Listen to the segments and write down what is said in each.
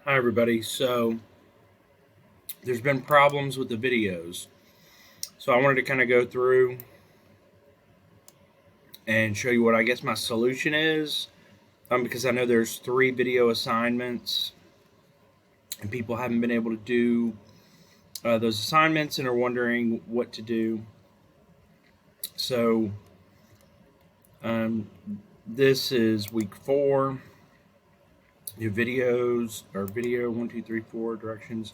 Hi everybody. So there's been problems with the videos. So I wanted to kind of go through and show you what I guess my solution is. Because I know there's 3 video assignments and people haven't been able to do those assignments and are wondering what to do. So um, this is week 4. New videos or video 1, 2, 3, 4 directions.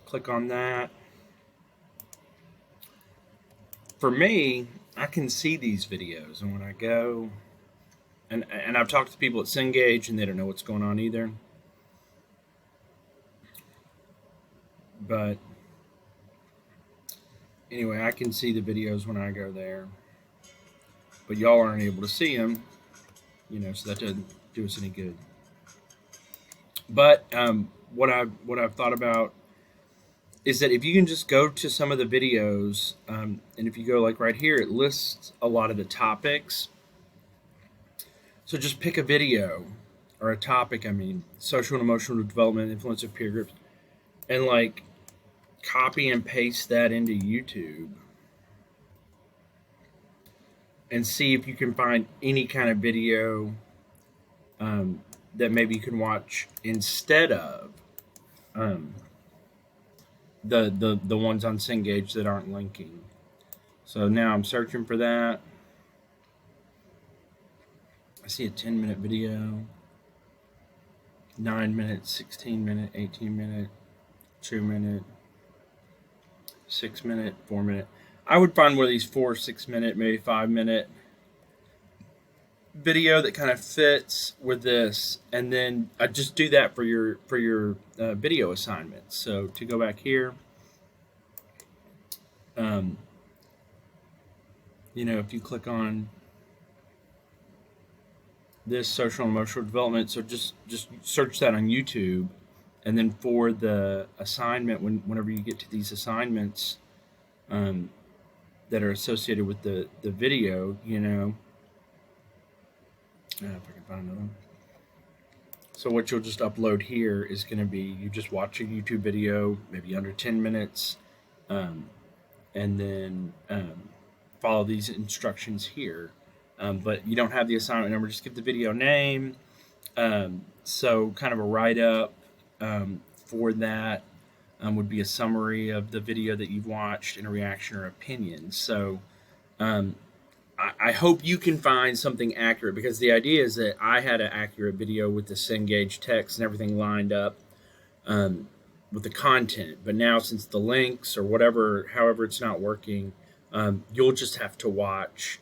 Click on that. For me, I can see these videos, and when I go, and I've talked to people at Cengage, and they don't know what's going on either. But anyway, I can see the videos when I go there, but y'all aren't able to see them, so that doesn't do us any good. But what I've thought about is that if you can just go to some of the videos, and if you go like right here, it lists a lot of the topics. So just pick a video or a topic. Social and emotional development, influence of peer groups, and like copy and paste that into YouTube and see if you can find any kind of video that maybe you can watch instead of the ones on Cengage that aren't linking. So now I'm searching for that. I see a 10-minute video, 9 minutes, 16 minute, 18 minute, 2 minute, 6 minute, 4 minute. I would find one of these 4, 6 minute, maybe 5 minute video that kind of fits with this, and then I just do that for your video assignments. So to go back here, if you click on this social and emotional development, so just search that on YouTube, and then for the assignment, whenever you get to these assignments that are associated with the video, if I can find another one. So what you'll just upload here is going to be you just watch a YouTube video, maybe under 10 minutes, and then follow these instructions here. But you don't have the assignment number, just give the video name. So kind of a write-up for that would be a summary of the video that you've watched and a reaction or opinion. So I hope you can find something accurate, because the idea is that I had an accurate video with the Cengage text and everything lined up with the content. But now, since the links or however it's not working, you'll just have to watch,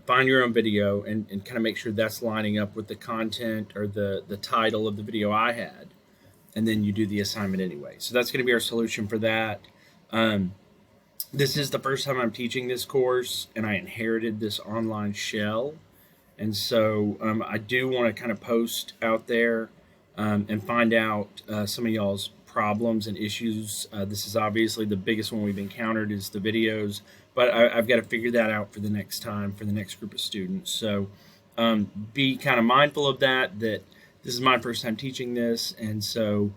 find your own video and kind of make sure that's lining up with the content or the title of the video I had. And then you do the assignment anyway. So that's going to be our solution for that. This is the first time I'm teaching this course, and I inherited this online shell. And so I do want to kind of post out there and find out some of y'all's problems and issues. This is obviously the biggest one we've encountered is the videos, but I've got to figure that out for the next time, for the next group of students. So be kind of mindful of that this is my first time teaching this, and so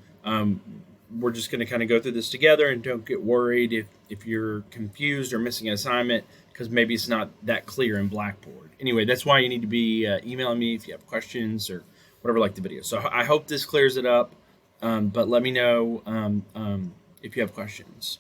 we're just going to kind of go through this together, and don't get worried if you're confused or missing an assignment, because maybe it's not that clear in Blackboard. Anyway, that's why you need to be emailing me if you have questions or whatever, like the video. So I hope this clears it up, but let me know if you have questions.